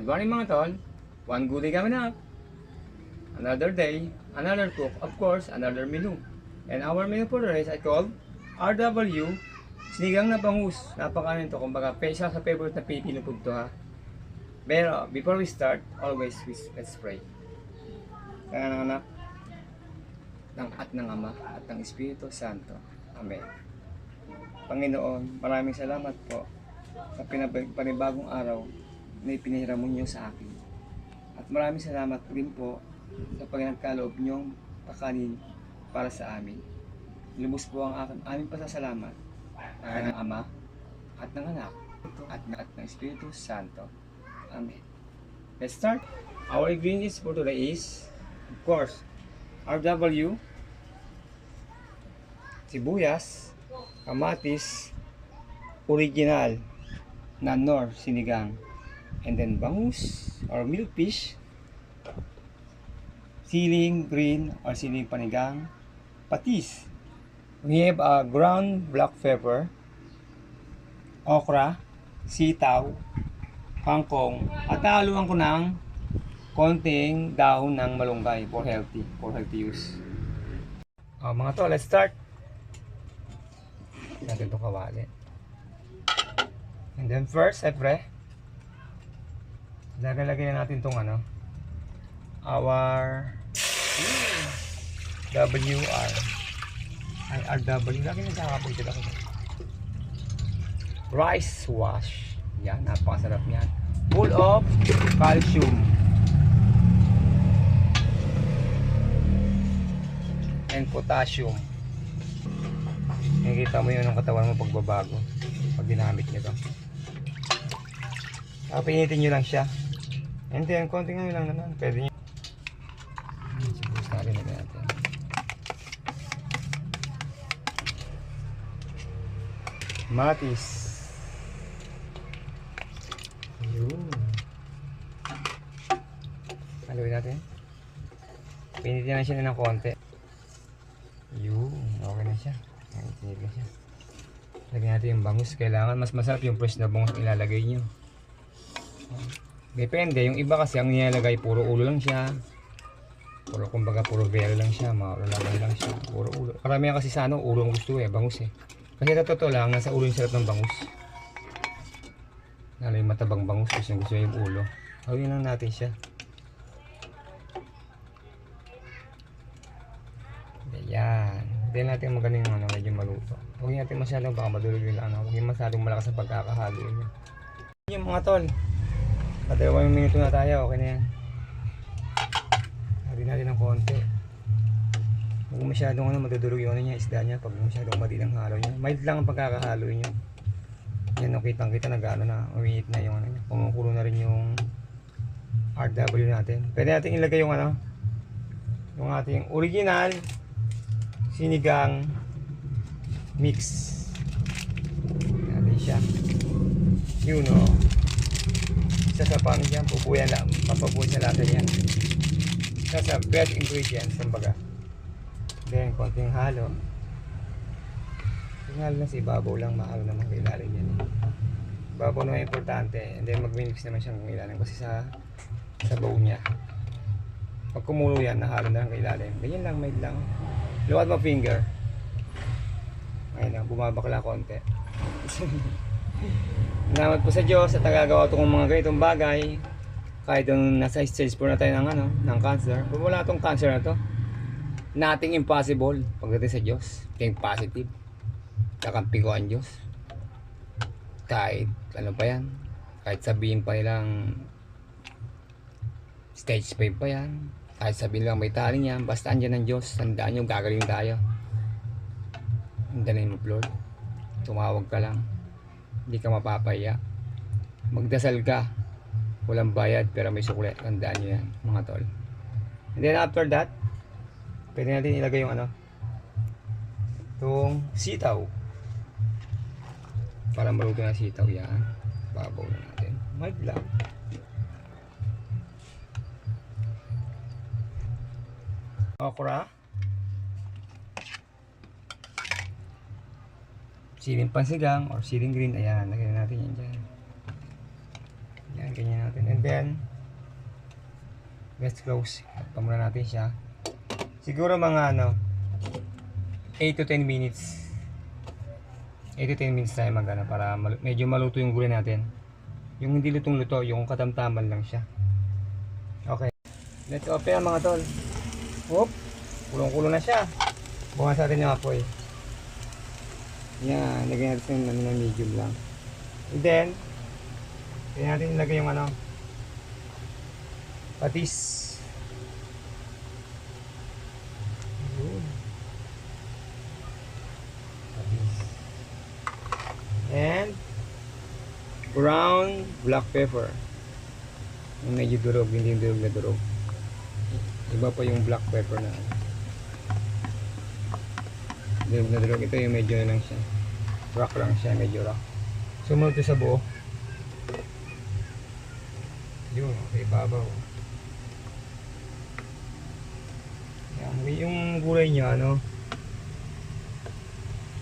Good morning mga tol. One good day coming up. Another day, another cook, of course, another menu. And our menu for today is I called RW Sinigang na bangus. Napakaano ito, kumbaga isa sa favorite na Pilipino food to ha. Pero before we start, always let's pray. Kaya ng anak, ng Ama, at ng Espiritu Santo. Amen. Panginoon, maraming salamat po sa panibagong araw na ipinahiram mo niyo sa akin. At maraming salamat rin po sa pagkakaaloob niyong pakanin para sa amin. Lubos po ang aming pasasalamat ng Ama at ng Anak at ng Espiritu Santo. Amen. Let's start. Our ingredients for today is, of course, RW, sibuyas, kamatis, original na Nor sinigang, and then bangus or milkfish, siling green or siling panigang, patis. We have a ground black pepper, okra, sitaw, kangkong, at haluan ko ng konting dahon ng malunggay for healthy use. Mga to, let's start. Natin itong kawali. And then first, siyempre, lagay na natin itong our WR. Ay, RW. Lagi na sa kapag sila ko. Rice wash. Yan, napakasarap yan. Full of calcium. And potassium. Nakikita mo yun ang katawan mo pagbabago. Pag ginamit nyo ito. Pinitin nyo lang siya. And then, konting lang naman. Pwede nyo. Siguro sabi na natin. Matis. Yun. Haluin natin. Pinitin na siya ng konti. Yun. Okay na siya. Tinit na siya. Lagyan natin yung bangus. Kailangan mas masarap yung fresh na bangus ilalagay nyo. Depende, yung iba kasi ang nilalagay puro ulo lang siya. Puro velo lang siya, maulaman lang siya, puro ulo. Karamihan kasi sa ulo ang gusto bangus eh. Kasi totoo lang, nasa ulo yung sarap ng bangus. Lalo yung matabang bangus, kasi gusto yung ulo. Hawin lang natin siya. Ayan. Hindi natin magaling medyo maluto. Huwag natin masyadong baka madulog yung huwag yung masyadong malakas sa pagkakahalo niya. Yung mga tol. Kadalawang minuto na tayo, okay na yan. Lagyan natin ng konti. Huwag masyadong madudurog yung niya, isda niya. Pag masyadong madi ng halo niya. Mild lang ang pagkakahalo niya. Yan, kitang-kita na gano'n na. Umiit na yung niya. Kumukulo na rin yung RW natin. Pwede natin ilagay yung yung ating original sinigang mix. Natin siya. Yun o. Isa sa paano dyan, pupuyan lang. Papabuhay sa lasa yan. Isa sa best ingredients, kumbaga. Then, konting halo. Konting halo na si babaw lang, mahalo naman kailalim yan. Babaw naman importante. And then, mag-mix naman siyang kailalim kasi sa bowl niya. Pag kumulo yan, nahalo na lang kailalim. Ganyan lang, may lang. Luwad mo finger. Ayun lang, bumabakla konti. Salamat po sa Diyos at nagagawa ito kong mga ganitong bagay. Kahit nung nasa stage 4 na tayo ng cancer. Kung wala itong cancer na to, nothing impossible pagdating sa Diyos. Think positive. Kakampi ko ang Diyos. Kahit ano pa yan. Kahit sabihin pa nilang stage 5 pa yan. Kahit sabihin lang may taling yan. Basta andyan ang Diyos. Tandaan nyo, gagaling tayo. In the name of Lord. Tumawag ka lang. Hindi ka mapapaya. Magdasal ka. Walang bayad pero may sukle. Tandaan nyo yan mga tol. And then after that, pwede natin ilagay yung itong sitaw. Para maluto na sitaw yan. Babaw na natin. Mild lang. Okra. Siling pansigang or siling green. Ayan, lagyan natin yan dyan. Yan, Yan, ganyan natin. And then, let's close. Pamula natin siya. Siguro mga 8 to 10 minutes. 8 to 10 minutes tayo para medyo maluto yung gulay natin. Yung hindi lutong-luto, yung katamtaman lang siya. Okay. Let's open ang mga tol. Whoop! Kulong-kulong na siya. Bukas natin yung apoy. Yan, lagyan natin ng medium lang. And then, kaya natin ilagay yung patis. Yun. Patis. And brown black pepper. Yung medyo durog, hindi yung durog na durog. Iba pa yung black pepper na durog na durog. Ito yung medyo lang siya. Rock lang siya, medyo rock. Sumunod ito sa buo. Yun, okay, babaw. Yan, yung gulay niya,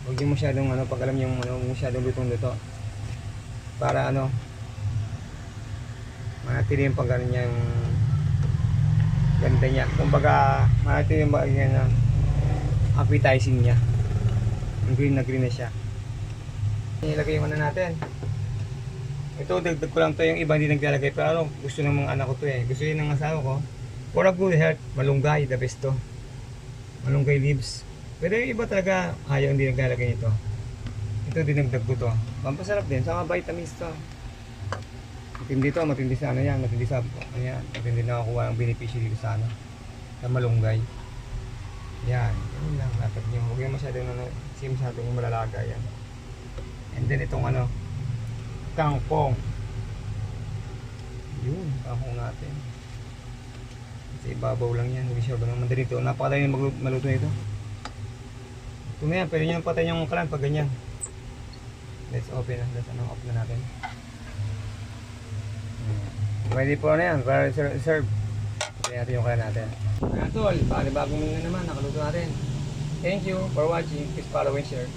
huwag yung masyadong, pag alam yung, masyadong lutong-luto. Para, manatili yung pag niya, yung ganda niya. Kumbaga, manatili yung appetizing niya. Yung green na siya. Ilagay yung natin. Ito, dagdag ko lang to, yung iba hindi naglalagay. Pero gusto ng mga anak ko to Gusto yun ng asawa ko. For a good health, malunggay, the best to. Malunggay leaves. Pero yung iba talaga, ayaw hindi naglalagay nito. Ito, dinagdag ko to. Pampasarap din, saka vitamins to. Matindi to, matindi sa yan. Matindi sa, matindi na nakukuha ng benepisyo dito sa sa malunggay. Yan, yun lang, dapat nyo. Huwag yung masyadong malalaga yan. And then itong kangkong. Yun, kangkong natin. Kasi ibabaw lang yan, hindi siya ganun madali ito. Napakadali maluto nito. Ito na yan, pwede nyo patayin yung kalan pag ganyan. Let's open na, off na natin. Ready po na yan, para serve. Patayin natin yung kalan natin. Ayan tol, bagong na naman, nakaluto natin. Thank you for watching, please follow and share.